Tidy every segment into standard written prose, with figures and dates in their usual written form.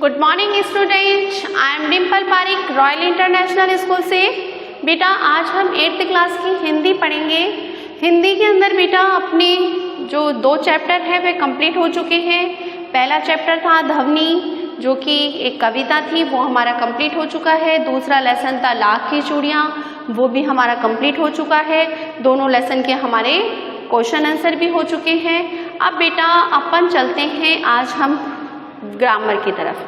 Good morning students, I am Dimple Pareek, royal international school से। बेटा आज हम 8th क्लास की हिंदी पढ़ेंगे। हिंदी के अंदर बेटा अपने जो 2 चैप्टर हैं वे कंप्लीट हो चुके हैं। पहला चैप्टर था ध्वनि, जो कि एक कविता थी, वो हमारा कंप्लीट हो चुका है। दूसरा लेसन था लाख की चूड़ियाँ, वो भी हमारा कंप्लीट हो चुका है। दोनों लेसन के हमारे क्वेश्चन आंसर भी हो चुके हैं। अब बेटा अपन चलते हैं आज हम ग्रामर की तरफ।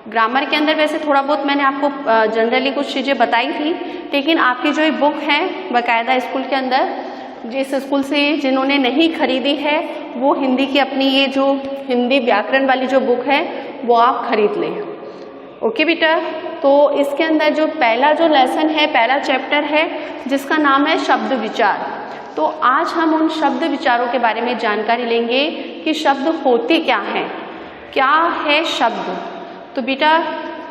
ग्रामर के अंदर वैसे थोड़ा बहुत मैंने आपको जनरली कुछ चीज़ें बताई थी, लेकिन आपकी जो ये बुक है बाकायदा स्कूल के अंदर, जिस स्कूल से जिन्होंने नहीं खरीदी है वो हिंदी की अपनी ये जो हिंदी व्याकरण वाली जो बुक है वो आप खरीद लें। ओके बेटा, तो इसके अंदर जो पहला जो लेसन है, पहला चैप्टर है जिसका नाम है शब्द विचार। तो आज हम उन शब्द विचारों के बारे में जानकारी लेंगे कि शब्द होते क्या हैं, क्या है शब्द। तो बेटा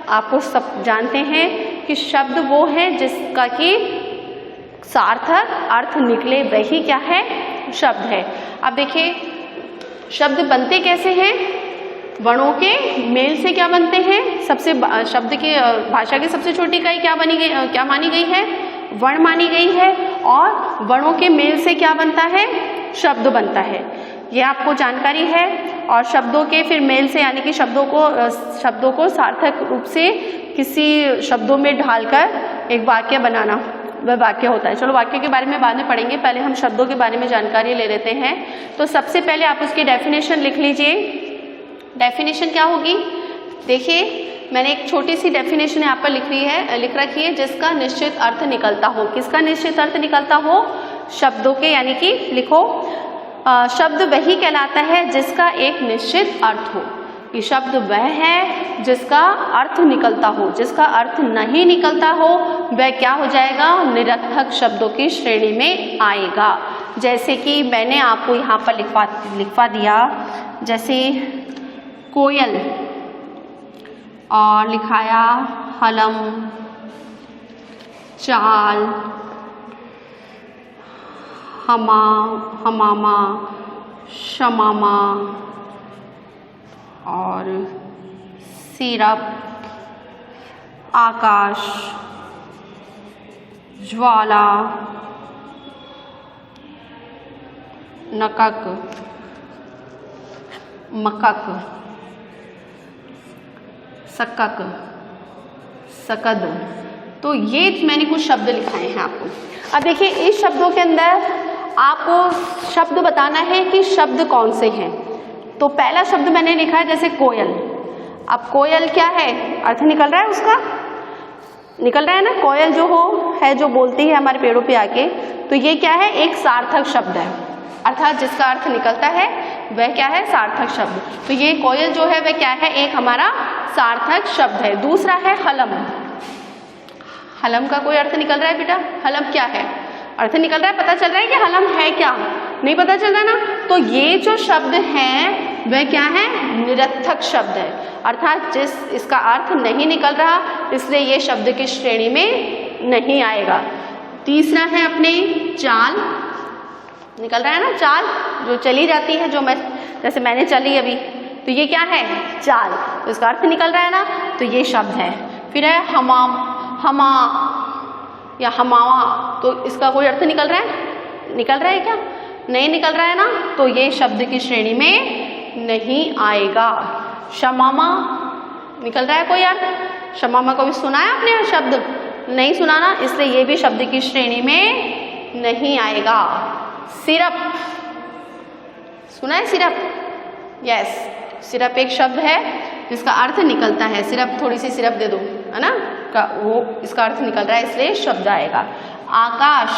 आपको सब जानते हैं कि शब्द वो है जिसका कि सार्थक अर्थ निकले, वही क्या है, शब्द है। अब देखिए शब्द बनते कैसे हैं, वर्णों के मेल से क्या बनते हैं। सबसे शब्द की भाषा की सबसे छोटी इकाई क्या मानी गई है, वर्ण मानी गई है, और वर्णों के मेल से क्या बनता है, शब्द बनता है। ये आपको जानकारी है। और शब्दों के फिर मेल से यानी कि शब्दों को सार्थक रूप से किसी शब्दों में ढालकर एक वाक्य बनाना, वह वाक्य होता है। चलो वाक्य के बारे में बाद में पढ़ेंगे, पहले हम शब्दों के बारे में जानकारी ले लेते हैं। तो सबसे पहले आप उसकी डेफिनेशन लिख लीजिए। डेफिनेशन क्या होगी, देखिए मैंने एक छोटी सी डेफिनेशन यहाँ पर लिख रखी है, जिसका निश्चित अर्थ निकलता हो। किसका निश्चित अर्थ निकलता हो, शब्दों के, यानी कि लिखो शब्द वही कहलाता है जिसका एक निश्चित अर्थ हो। ये शब्द वह है जिसका अर्थ निकलता हो, जिसका अर्थ नहीं निकलता हो वह क्या हो जाएगा, निरर्थक शब्दों की श्रेणी में आएगा। जैसे कि मैंने आपको यहाँ पर लिखवा दिया, जैसे कोयल और लिखाया हलम, चाल, हमामा, शमामा और सिरप, आकाश, ज्वाला, नकक, मकक, सकक, सकद। तो ये मैंने कुछ शब्द लिखाए हैं आपको। अब देखिए इस शब्दों के अंदर आपको शब्द बताना है कि शब्द कौन से हैं। तो पहला शब्द मैंने लिखा है जैसे कोयल। अब कोयल क्या है, अर्थ निकल रहा है उसका, निकल रहा है ना। कोयल जो है जो बोलती है हमारे पेड़ों पे आके, तो ये क्या है, एक सार्थक शब्द है, अर्थात जिसका अर्थ निकलता है वह क्या है, सार्थक शब्द। तो ये कोयल जो है वह क्या है, एक हमारा सार्थक शब्द है। दूसरा है हलम। हलम का कोई अर्थ निकल रहा है बेटा, हलम क्या है, अर्थ निकल रहा है, पता चल रहा है कि हलम है क्या, नहीं पता चल रहा ना। तो ये जो शब्द हैं वह क्या है, निरर्थक शब्द है, अर्थात इसका अर्थ नहीं निकल रहा, इसलिए ये शब्द की श्रेणी में नहीं आएगा। तीसरा है अपने चाल, निकल रहा है ना, चाल जो चली जाती है, जैसे मैंने चली अभी, तो ये क्या है, चाल, तो इसका अर्थ निकल रहा है ना, तो ये शब्द है। फिर है हमा या हमावा, तो इसका कोई अर्थ निकल रहा है क्या, नहीं निकल रहा है ना, तो ये शब्द की श्रेणी में नहीं आएगा। शमामा, निकल रहा है कोई अर्थ, शमामा को भी सुना है आपने शब्द, नहीं सुना ना, इसलिए ये भी शब्द की श्रेणी में नहीं आएगा। सिरप, सुना है सिरप, यस, सिरप एक शब्द है जिसका अर्थ निकलता है। सिरप, थोड़ी सी सिरप दे दो, है ना, वो इसका अर्थ निकल रहा है, इसलिए शब्द आएगा। आकाश,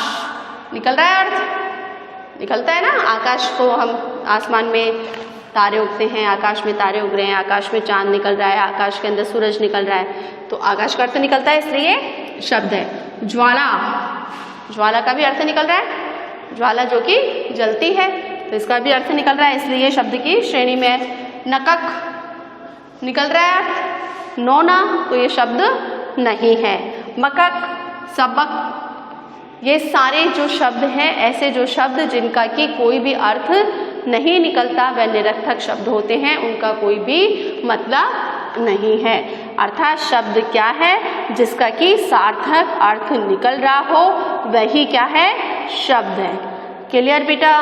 निकल रहा है अर्थ, निकलता है ना, आकाश को हम आसमान में तारे उगते हैं, आकाश में तारे उग रहे हैं, आकाश में चांद निकल रहा है, आकाश के अंदर सूरज निकल रहा है, तो आकाश का अर्थ निकलता है, इसलिए शब्द है। ज्वाला, ज्वाला का भी अर्थ निकल रहा है, ज्वाला जो कि जलती है, तो इसका भी अर्थ निकल रहा है, इसलिए शब्द की श्रेणी में है। नकक, निकल रहा है अर्थ, नोना, तो ये शब्द नहीं है। मकक, सबक, ये सारे जो शब्द हैं, ऐसे जो शब्द जिनका कि कोई भी अर्थ नहीं निकलता, वह निरर्थक शब्द होते हैं, उनका कोई भी मतलब नहीं है। अर्थात शब्द क्या है जिसका कि सार्थक अर्थ निकल रहा हो वही क्या है, शब्द है। क्लियर बेटा?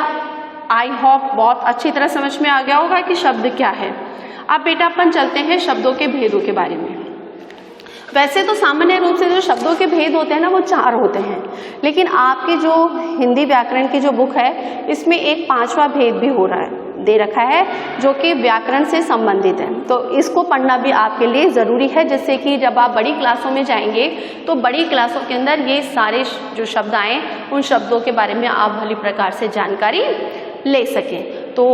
आई होप बहुत अच्छी तरह समझ में आ गया होगा कि शब्द क्या है। अब बेटा अपन चलते हैं शब्दों के भेदों के बारे में। वैसे तो सामान्य रूप से जो शब्दों के भेद होते हैं ना वो 4 होते हैं, लेकिन आपकी जो हिंदी व्याकरण की जो बुक है इसमें एक 5वां भेद भी हो रहा है, दे रखा है, जो कि व्याकरण से संबंधित है। तो इसको पढ़ना भी आपके लिए ज़रूरी है, जिससे कि जब आप बड़ी क्लासों में जाएंगे तो बड़ी क्लासों के अंदर ये सारे जो शब्द आए उन शब्दों के बारे में आप भली प्रकार से जानकारी ले सकें। तो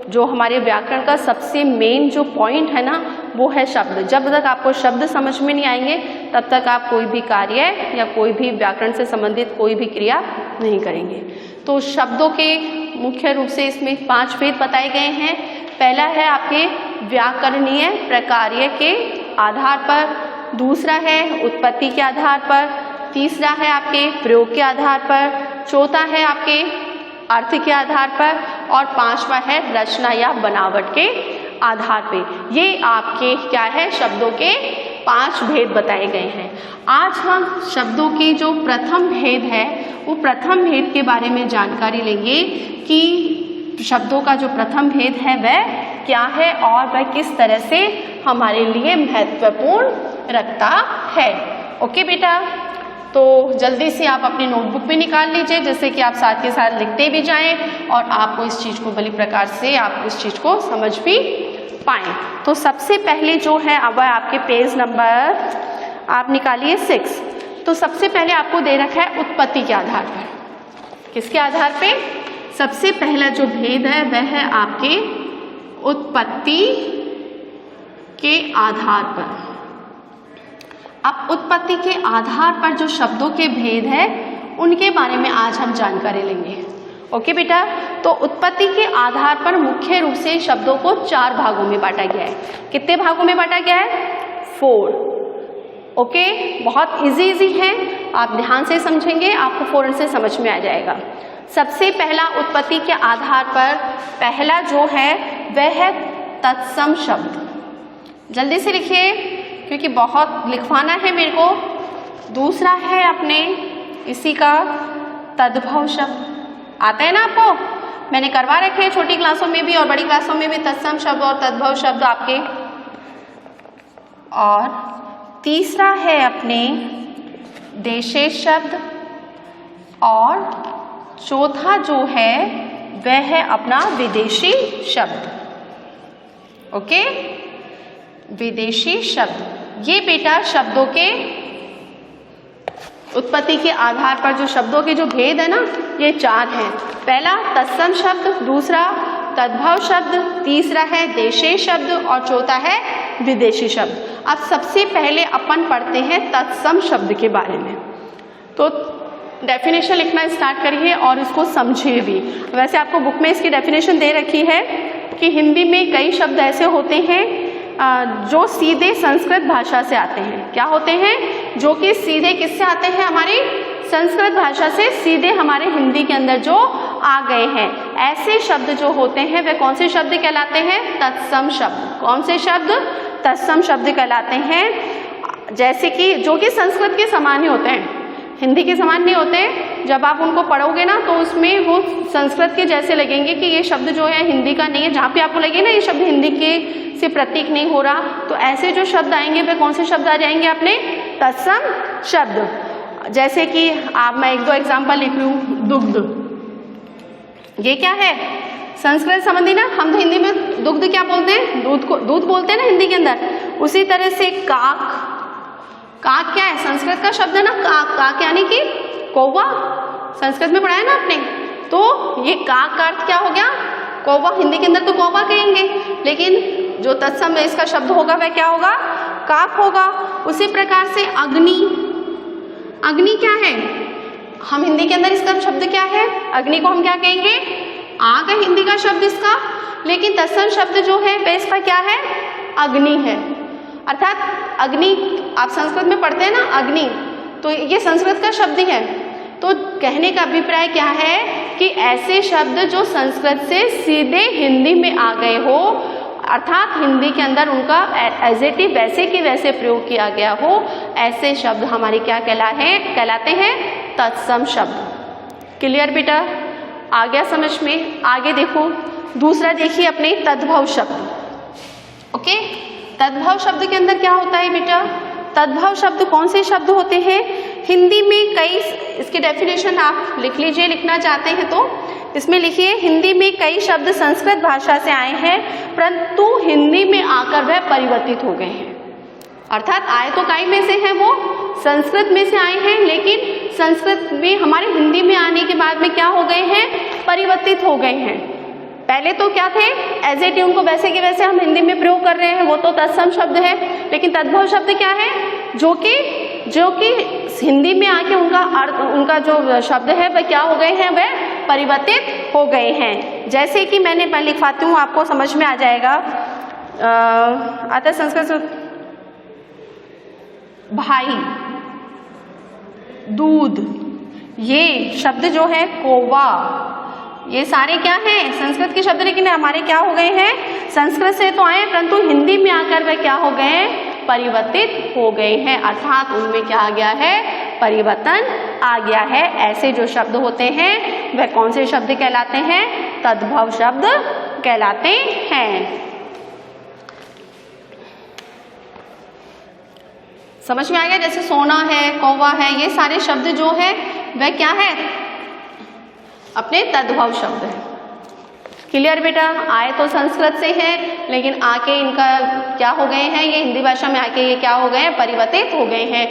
जो हमारे व्याकरण का सबसे मेन जो पॉइंट है ना वो है शब्द। जब तक आपको शब्द समझ में नहीं आएंगे तब तक आप कोई भी कार्य या कोई भी व्याकरण से संबंधित कोई भी क्रिया नहीं करेंगे। तो शब्दों के मुख्य रूप से इसमें 5 भेद बताए गए हैं। पहला है आपके व्याकरणीय प्रकार्य के आधार पर, दूसरा है उत्पत्ति के आधार पर, तीसरा है आपके प्रयोग के आधार पर, चौथा है आपके अर्थ के आधार पर और 5वां है रचना या बनावट के आधार पे। ये आपके क्या है, शब्दों के 5 भेद बताए गए हैं। आज हम शब्दों के जो प्रथम भेद है वो प्रथम भेद के बारे में जानकारी लेंगे कि शब्दों का जो प्रथम भेद है वह क्या है और वह किस तरह से हमारे लिए महत्वपूर्ण रखता है। ओके बेटा, तो जल्दी से आप अपनी नोटबुक भी निकाल लीजिए, जिससे कि आप साथ के साथ लिखते भी जाएं और आपको इस चीज़ को भली प्रकार से आप इस चीज़ को समझ भी पाएँ। तो सबसे पहले जो है अब आपके पेज नंबर आप निकालिए 6। तो सबसे पहले आपको दे रखा है उत्पत्ति के आधार पर। किसके आधार पे? सबसे पहला जो भेद है वह है आपके उत्पत्ति के आधार पर। अब उत्पत्ति के आधार पर जो शब्दों के भेद है उनके बारे में आज हम जानकारी लेंगे। ओके बेटा, तो उत्पत्ति के आधार पर मुख्य रूप से शब्दों को 4 भागों में बांटा गया है। कितने भागों में बांटा गया है? 4। ओके, बहुत इजी है, आप ध्यान से समझेंगे आपको फौरन से समझ में आ जाएगा। सबसे पहला उत्पत्ति के आधार पर पहला जो है वह है तत्सम शब्द। जल्दी से लिखिए क्योंकि बहुत लिखवाना है मेरे को। दूसरा है अपने इसी का तद्भव शब्द। आता है ना आपको? मैंने करवा रखे हैं छोटी क्लासों में भी और बड़ी क्लासों में भी तत्सम शब्द और तद्भव शब्द आपके। और तीसरा है अपने देशेश शब्द और चौथा जो है वह है अपना विदेशी शब्द। ओके, विदेशी शब्द। ये बेटा शब्दों के उत्पत्ति के आधार पर जो शब्दों के जो भेद है ना ये 4 हैं। पहला तत्सम शब्द, दूसरा तद्भव शब्द, तीसरा है देशेश शब्द और चौथा है विदेशी शब्द। अब सबसे पहले अपन पढ़ते हैं तत्सम शब्द के बारे में। तो डेफिनेशन लिखना स्टार्ट करिए और इसको समझिए भी। वैसे आपको बुक में इसकी डेफिनेशन दे रखी है कि हिंदी में कई शब्द ऐसे होते हैं जो सीधे संस्कृत भाषा से आते हैं। क्या होते हैं? जो कि सीधे किससे आते हैं? हमारी संस्कृत भाषा से सीधे हमारे हिंदी के अंदर जो आ गए हैं। ऐसे शब्द जो होते हैं वे कौन से शब्द कहलाते हैं? तत्सम शब्द। कौन से शब्द? तत्सम शब्द कहलाते हैं। जैसे कि जो कि संस्कृत के समान ही होते हैं, हिंदी के समान नहीं होते। जब आप उनको पढ़ोगे ना तो उसमें वो संस्कृत के जैसे लगेंगे कि ये शब्द जो है हिंदी का नहीं है। जहाँ पे आपको लगे ना ये शब्द हिंदी के से प्रतीक नहीं हो रहा, तो ऐसे जो शब्द आएंगे वे कौन से शब्द आ जाएंगे अपने? तत्सम शब्द। जैसे कि आप मैं 1-2 एग्जाम्पल लिख लूँ। दुग्ध, ये क्या है? संस्कृत संबंधी ना। हम तो हिंदी में दुग्ध क्या बोलते हैं? दूध को दूध बोलते हैं ना हिंदी के अंदर। उसी तरह से काक, काक क्या है? संस्कृत का शब्द है ना काक। काक यानी कि कौवा, संस्कृत में पढ़ा है ना आपने। तो ये काक का अर्थ क्या हो गया? कौवा। हिंदी के अंदर तो कौवा कहेंगे, लेकिन जो तत्सम इसका शब्द होगा वह क्या होगा? काक होगा। उसी प्रकार से अग्नि, अग्नि क्या है? हम हिंदी के अंदर इसका शब्द क्या है? अग्नि को हम क्या कहेंगे? आग है हिंदी का शब्द इसका, लेकिन तत्सम शब्द जो है वह इसका क्या है? अग्नि है। अर्थात अग्नि आप संस्कृत में पढ़ते हैं ना अग्नि, तो ये संस्कृत का शब्द ही है। तो कहने का अभिप्राय क्या है कि ऐसे शब्द जो संस्कृत से सीधे हिंदी में आ गए हो, अर्थात हिंदी के अंदर उनका एज इट इज वैसे के वैसे प्रयोग किया गया हो, ऐसे शब्द हमारे क्या कहलाते हैं? तत्सम शब्द। क्लियर बेटा? आ गया समझ में? आगे देखो, दूसरा देखिए अपने तद्भव शब्द। ओके, तद्भव शब्द के अंदर क्या होता है बेटा? तद्भव शब्द कौन से शब्द होते हैं? हिंदी में कई, इसकी डेफिनेशन आप लिख लीजिए, लिखना चाहते हैं तो इसमें लिखिए, हिंदी में कई शब्द संस्कृत भाषा से आए हैं परंतु हिंदी में आकर वह परिवर्तित हो गए हैं। अर्थात आए तो कई में से हैं, वो संस्कृत में से आए हैं, लेकिन संस्कृत में हमारे हिंदी में आने के बाद में क्या हो गए हैं? परिवर्तित हो गए हैं। पहले तो क्या थे? एज इट इज उनको वैसे के वैसे हम हिंदी में प्रयोग कर रहे हैं, वो तो तत्सम शब्द है। लेकिन तद्भव शब्द क्या है? जो कि हिंदी में आके उनका अर्थ, उनका जो शब्द है वह क्या हो गए हैं? वह परिवर्तित हो गए हैं। जैसे कि मैंने पहले लिखवाती हूँ, आपको समझ में आ जाएगा। अतः संस्कृत भाई, दूध, ये शब्द जो है कोवा, ये सारे क्या हैं? संस्कृत के शब्द, लेकिन हमारे क्या हो गए हैं? संस्कृत से तो आए परंतु हिंदी में आकर वह क्या हो गए हैं? परिवर्तित हो गए हैं। अर्थात उनमें क्या आ गया है? परिवर्तन आ गया है। ऐसे जो शब्द होते हैं वह कौन से शब्द कहलाते हैं? तद्भव शब्द कहलाते हैं। समझ में आ गया? जैसे सोना है, कौवा है, ये सारे शब्द जो है वह क्या है? अपने तद्भव शब्द है। क्लियर बेटा? आए तो संस्कृत से है, लेकिन आके इनका क्या हो गए हैं? ये हिंदी भाषा में आके ये क्या हो गए हैं? परिवर्तित हो गए हैं।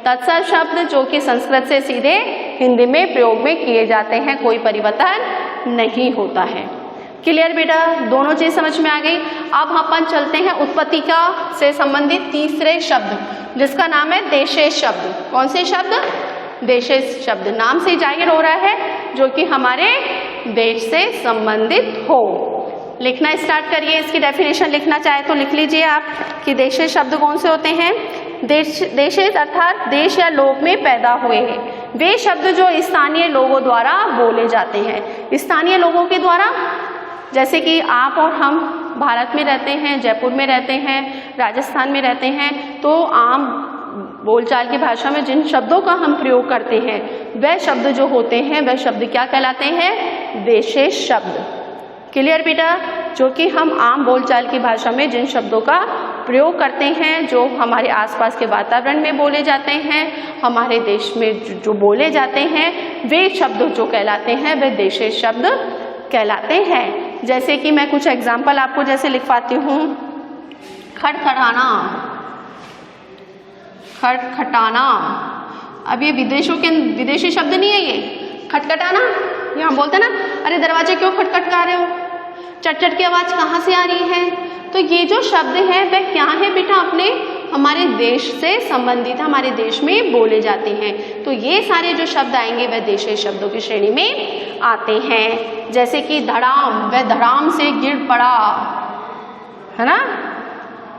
तत्सम शब्द जो कि संस्कृत से सीधे हिंदी में प्रयोग में किए जाते हैं, कोई परिवर्तन नहीं होता है। क्लियर बेटा? दोनों चीज समझ में आ गई। अब अपन चलते हैं उत्पत्ति का से संबंधित तीसरे शब्द, जिसका नाम है देशेश शब्द। कौन से शब्द? देशेश शब्द। नाम से जाहिर हो रहा है जो कि हमारे देश से संबंधित हो। लिखना स्टार्ट करिए। इसकी डेफिनेशन लिखना चाहे तो लिख लीजिए आप कि देशेश शब्द कौन से होते हैं। देशेश अर्थात देश या लोक में पैदा हुए हैं वे शब्द जो स्थानीय लोगों द्वारा बोले जाते हैं। स्थानीय लोगों के द्वारा, जैसे कि आप और हम भारत में रहते हैं, जयपुर में रहते हैं, राजस्थान में रहते हैं, तो आम बोलचाल की भाषा में जिन शब्दों का हम प्रयोग करते हैं वह शब्द जो होते हैं वह शब्द क्या कहलाते हैं? देशेश शब्द। क्लियर बेटा? जो कि हम आम बोलचाल की भाषा में जिन शब्दों का प्रयोग करते हैं, जो हमारे आसपास के वातावरण में बोले जाते हैं, हमारे देश में जो बोले जाते हैं, वे शब्द जो कहलाते हैं वह देशेश शब्द कहलाते हैं। जैसे कि मैं कुछ एग्जाम्पल आपको जैसे लिखवाती हूँ। खटखटाना, खटखटाना, अब ये विदेशी शब्द नहीं है। ये खटखटाना, ये हम बोलते हैं ना, अरे दरवाजे क्यों खटखटा रहे हो, चट-चट की आवाज कहाँ से आ रही है। तो ये जो शब्द है वह क्या है बेटा? अपने हमारे देश से संबंधित, हमारे देश में बोले जाते हैं। तो ये सारे जो शब्द आएंगे वह देशेश शब्दों की श्रेणी में आते हैं। जैसे कि धड़ाम, वह धड़ाम से गिर पड़ा, है ना,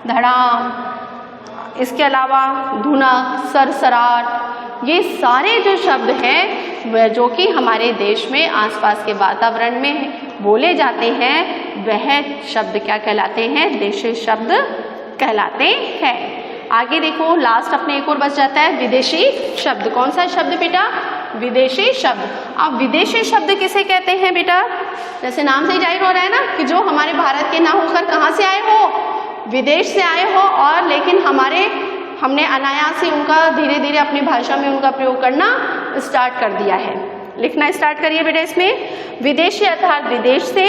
धड़ाम। इसके अलावा धुनक, सरसराट, ये सारे जो शब्द हैं वह जो कि हमारे देश में आसपास के वातावरण में बोले जाते हैं वह शब्द क्या कहलाते हैं? देशेश शब्द कहलाते हैं। आगे देखो, लास्ट अपने एक और बच जाता है विदेशी शब्द। कौन सा शब्द बेटा? विदेशी शब्द। अब विदेशी शब्द किसे कहते हैं बेटा? जैसे नाम से ही जाहिर हो रहा है ना कि जो हमारे भारत के ना होकर कहाँ से आए हो? विदेश से आए हो, और लेकिन हमने अनायास ही उनका धीरे धीरे अपनी भाषा में उनका प्रयोग करना स्टार्ट कर दिया है। लिखना स्टार्ट करिए बेटा। इसमें विदेशी अर्थात विदेश से,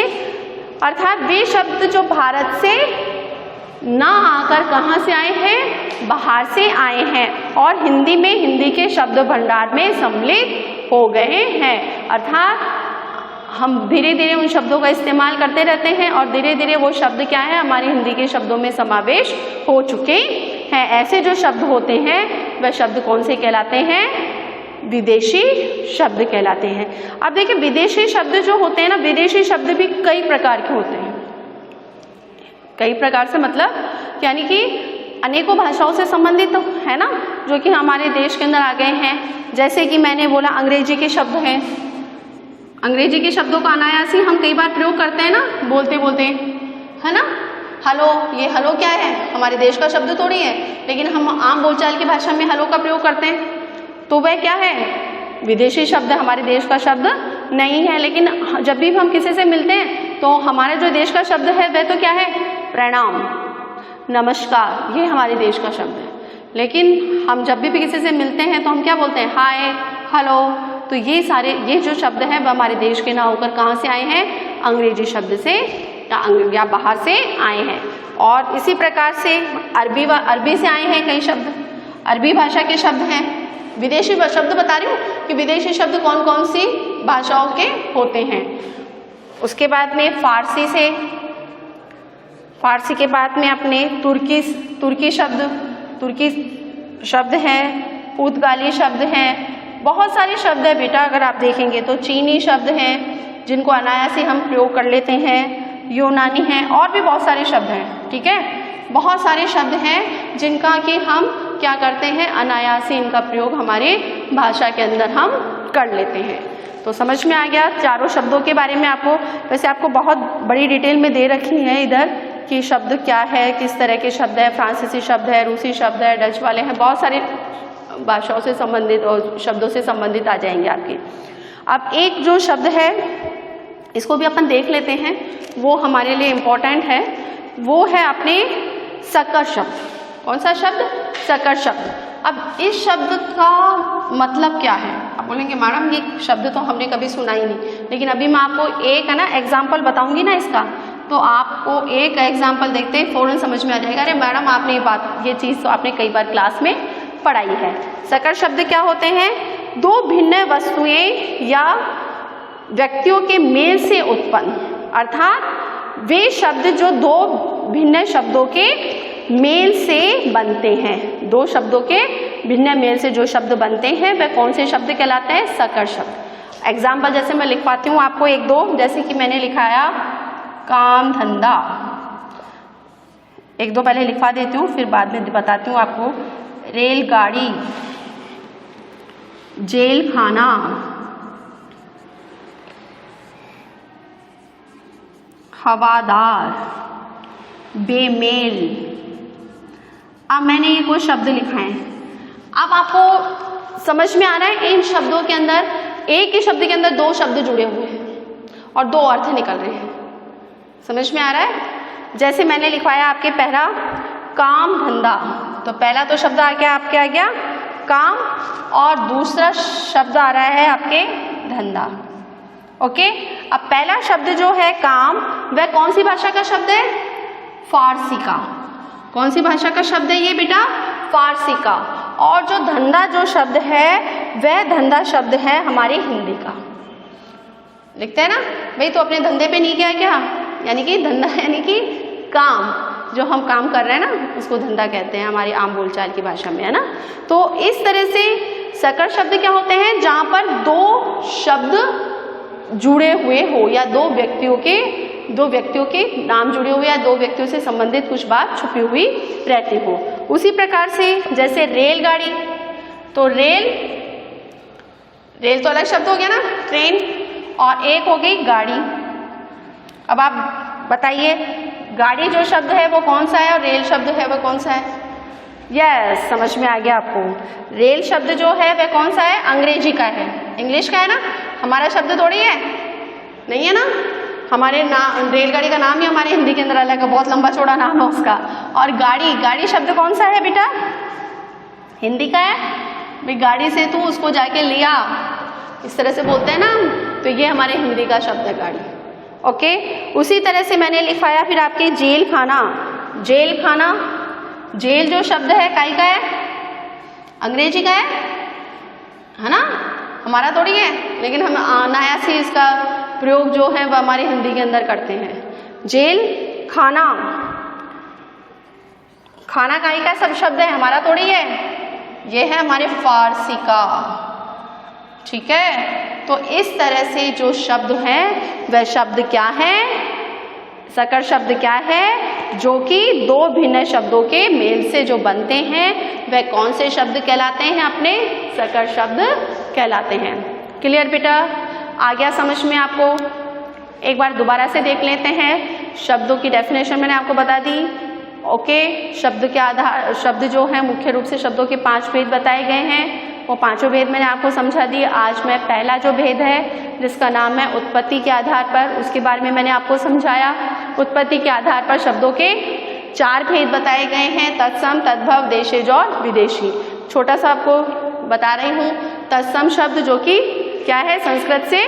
अर्थात वे शब्द जो भारत से ना आकर कहाँ से आए हैं? बाहर से आए हैं और हिंदी में हिंदी के शब्द भंडार में सम्मिलित हो गए हैं। अर्थात हम धीरे धीरे उन शब्दों का इस्तेमाल करते रहते हैं और धीरे धीरे वो शब्द क्या है? हमारे हिंदी के शब्दों में समावेश हो चुके हैं। ऐसे जो शब्द होते हैं वह शब्द कौन से कहलाते हैं? विदेशी शब्द कहलाते हैं। अब देखिए, विदेशी शब्द जो होते हैं ना, विदेशी शब्द भी कई प्रकार के होते हैं। कई प्रकार से मतलब यानी कि अनेकों भाषाओं से संबंधित है ना, जो कि हमारे देश के अंदर आ गए हैं। जैसे कि मैंने बोला अंग्रेजी के शब्द हैं। अंग्रेजी के शब्दों का अनायास ही हम कई बार प्रयोग करते हैं ना, बोलते बोलते, है ना। हेलो, ये हेलो क्या है, हमारे देश का शब्द थोड़ी है, लेकिन हम आम बोलचाल की भाषा में हेलो का प्रयोग करते हैं, तो वह क्या है, विदेशी शब्द है, हमारे देश का शब्द नहीं है। लेकिन जब भी हम किसी से मिलते हैं तो हमारे जो देश का शब्द है वह तो क्या है, प्रणाम, नमस्कार, ये हमारे देश का शब्द है। लेकिन हम जब भी किसी से मिलते हैं तो हम क्या बोलते हैं, हाय, हेलो। तो ये जो शब्द हैं वह हमारे देश के ना होकर कहाँ से आए हैं, अंग्रेजी शब्द से या बाहर से आए हैं। और इसी प्रकार से अरबी से आए हैं कई शब्द, अरबी भाषा के शब्द हैं। विदेशी शब्द बता रही हूँ कि विदेशी शब्द कौन कौन सी भाषाओं के होते हैं। उसके बाद में फारसी के बाद में अपने तुर्की शब्द हैं, पुर्तगाली शब्द हैं, बहुत सारे शब्द हैं बेटा। अगर आप देखेंगे तो चीनी शब्द हैं जिनको अनायासी हम प्रयोग कर लेते हैं, यूनानी हैं, और भी बहुत सारे शब्द हैं। ठीक है, बहुत सारे शब्द हैं जिनका कि हम क्या करते हैं, अनायासी इनका प्रयोग हमारे भाषा के अंदर हम कर लेते हैं। तो समझ में आ गया चारों शब्दों के बारे में। आपको वैसे आपको बहुत बड़ी डिटेल में दे रखी है इधर कि शब्द क्या है, किस तरह के शब्द है, फ्रांसीसी शब्द है, रूसी शब्द है, डच वाले हैं, बहुत सारे भाषाओं से संबंधित और शब्दों से संबंधित आ जाएंगे आपके। अब एक जो शब्द है इसको भी अपन देख लेते हैं, वो हमारे लिए इम्पोर्टेंट है, वो है अपने सकल शब्द। कौन सा शब्द, सकल शब्द। अब इस शब्द का मतलब क्या है, आप बोलेंगे मैडम ये शब्द तो हमने कभी सुना ही नहीं, लेकिन अभी मैं आपको एक है ना एग्जाम्पल बताऊंगी ना इसका, तो आपको एक एग्जाम्पल देखते ही फौरन समझ में आ जाएगा, अरे मैडम आपने ये चीज़ तो आपने कई बार क्लास में पढ़ाई है। सकल शब्द क्या होते हैं, दो भिन्न वस्तुएं या व्यक्तियों के मेल से उत्पन्न, अर्थात वे शब्द जो दो भिन्न शब्दों के मेल से बनते हैं। दो शब्दों के भिन्न मेल से जो शब्द बनते हैं वह कौन से शब्द कहलाते हैं, सकल शब्द। एग्जाम्पल जैसे मैं लिखवाती हूँ आपको एक दो, जैसे कि मैंने लिखाया काम धंधा, एक दो पहले लिखवा देती हूँ फिर बाद में बताती हूँ आपको। रेलगाड़ी, जेल खाना, हवादार, बेमेल। अब मैंने ये कुछ शब्द लिखा है। अब आपको समझ में आ रहा है इन शब्दों के अंदर, एक ही शब्द के अंदर दो शब्द जुड़े हुए हैं और दो अर्थ निकल रहे हैं। समझ में आ रहा है। जैसे मैंने लिखवाया आपके पहला काम धंधा, तो पहला तो शब्द आ गया आपके, आ गया काम, और दूसरा शब्द आ रहा है आपके धंधा। ओके, अब पहला शब्द जो है काम, वह कौन सी भाषा का शब्द है, फारसी का। कौन सी भाषा का शब्द है ये बेटा, फारसी का। और जो धंधा जो शब्द है वह धंधा शब्द है हमारी हिंदी का। लिखते हैं ना भाई, तो अपने धंधे पे नहीं गया क्या, यानी कि धंधा यानी कि काम, जो हम काम कर रहे हैं ना उसको धंधा कहते हैं हमारी आम बोलचाल की भाषा में, है ना। तो इस तरह से सकल शब्द क्या होते हैं, जहाँ पर दो शब्द जुड़े हुए हो या दो व्यक्तियों के नाम जुड़े हुए या दो व्यक्तियों से संबंधित कुछ बात छुपी हुई रहती हो। उसी प्रकार से जैसे रेलगाड़ी, तो रेल तो अलग शब्द हो गया ना, ट्रेन, और एक हो गई गाड़ी। अब आप बताइए गाड़ी जो शब्द है वो कौन सा है और रेल शब्द है वो कौन सा है। यस, समझ में आ गया आपको। रेल शब्द जो है वह कौन सा है, अंग्रेजी का है, इंग्लिश का है ना, हमारा शब्द थोड़ी है, नहीं है ना। हमारे रेलगाड़ी का नाम ही हमारे हिंदी के अंदर अलग है, बहुत लंबा चौड़ा नाम है उसका। और गाड़ी शब्द कौन सा है बेटा, हिंदी का है भाई। गाड़ी से तू उसको जाके लिया, इस तरह से बोलते हैं ना, तो ये हमारे हिंदी का शब्द है गाड़ी। ओके, उसी तरह से मैंने लिखवाया फिर आपके जेल खाना। जेल जो शब्द है काई का है, अंग्रेजी का है ना, हमारा थोड़ी है, लेकिन हम अनायासी इसका प्रयोग जो है वह हमारे हिंदी के अंदर करते हैं। जेल खाना काई का सब शब्द है, हमारा थोड़ी है, ये है हमारे फारसी का। ठीक है, तो इस तरह से जो शब्द हैं वह शब्द क्या है, सकल शब्द क्या है, जो कि दो भिन्न शब्दों के मेल से जो बनते हैं वह कौन से शब्द कहलाते हैं, अपने सकल शब्द कहलाते हैं। क्लियर बेटा, आ गया समझ में आपको। एक बार दोबारा से देख लेते हैं। शब्दों की डेफिनेशन मैंने आपको बता दी। ओके, शब्द के आधार शब्द जो है मुख्य रूप से शब्दों के 5 भेद बताए गए हैं, वो 5 भेद मैंने आपको समझा दिए। आज मैं पहला जो भेद है जिसका नाम है उत्पत्ति के आधार पर, उसके बारे में मैंने आपको समझाया। उत्पत्ति के आधार पर शब्दों के 4 भेद बताए गए हैं, तत्सम, तद्भव, देशज और विदेशी। छोटा सा आपको बता रही हूँ, तत्सम शब्द जो कि क्या है, संस्कृत से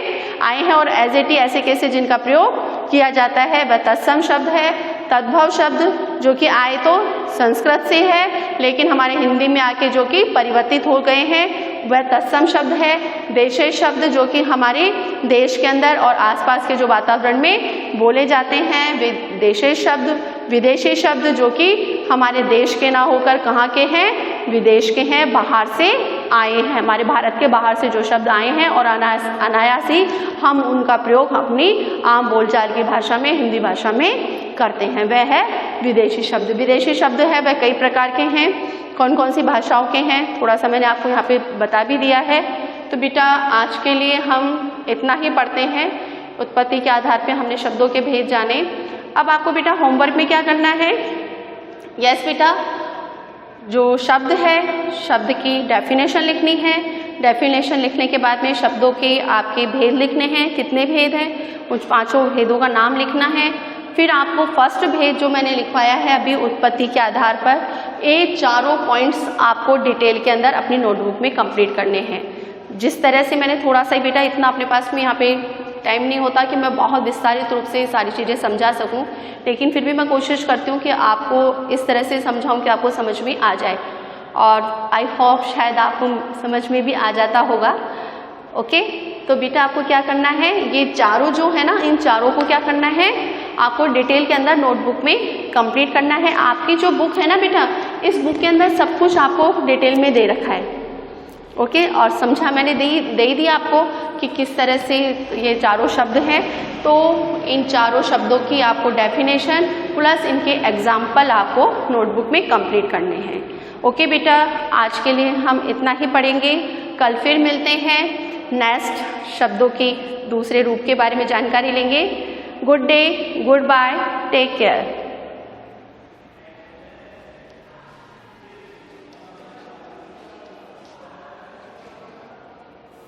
आए हैं और एज इट ऐसे कैसे जिनका प्रयोग किया जाता है वह तत्सम शब्द है। तद्भव शब्द जो कि आए तो संस्कृत से है लेकिन हमारे हिंदी में आके जो कि परिवर्तित हो गए हैं वह तत्सम शब्द है। देशज शब्द जो कि हमारे देश के अंदर और आसपास के जो वातावरण में बोले जाते हैं देशज शब्द। विदेशी शब्द जो कि हमारे देश के ना होकर कहाँ के हैं, विदेश के हैं, बाहर से आए हैं, हमारे भारत के बाहर से जो शब्द आए हैं और अनायास ही हम उनका प्रयोग अपनी आम बोलचाल की भाषा में, हिंदी भाषा में करते हैं, वह है विदेशी शब्द। विदेशी शब्द है वह कई प्रकार के हैं, कौन कौन सी भाषाओं के हैं थोड़ा सा मैंने आपको यहाँ पे बता भी दिया है। तो बेटा आज के लिए हम इतना ही पढ़ते हैं। उत्पत्ति के आधार पे हमने शब्दों के भेद जाने। अब आपको बेटा होमवर्क में क्या करना है, यस बेटा, जो शब्द है शब्द की डेफिनेशन लिखनी है। डेफिनेशन लिखने के बाद में शब्दों के आपके भेद लिखने हैं, कितने भेद हैं, उन 5 भेदों का नाम लिखना है। फिर आपको फर्स्ट भेद जो मैंने लिखवाया है अभी उत्पत्ति के आधार पर, ये 4 पॉइंट्स आपको डिटेल के अंदर अपनी नोटबुक में कंप्लीट करने हैं। जिस तरह से मैंने थोड़ा सा बेटा इतना अपने पास में यहाँ पे टाइम नहीं होता कि मैं बहुत विस्तारित रूप से सारी चीज़ें समझा सकूं, लेकिन फिर भी मैं कोशिश करती हूँ कि आपको इस तरह से समझाऊं कि आपको समझ में आ जाए और आई होप शायद आपको समझ में भी आ जाता होगा। ओके, तो बेटा आपको क्या करना है, ये चारों जो है ना, इन चारों को क्या करना है, आपको डिटेल के अंदर नोटबुक में कंप्लीट करना है। आपकी जो बुक है ना बेटा, इस बुक के अंदर सब कुछ आपको डिटेल में दे रखा है। ओके, और समझा मैंने दे दी आपको कि किस तरह से ये चारों शब्द हैं। तो इन चारों शब्दों की आपको डेफिनेशन प्लस इनके एग्जाम्पल आपको नोटबुक में कंप्लीट करने हैं। ओके बेटा, आज के लिए हम इतना ही पढ़ेंगे। कल फिर मिलते हैं, नेक्स्ट शब्दों की दूसरे रूप के बारे में जानकारी लेंगे। Good day, goodbye, take care.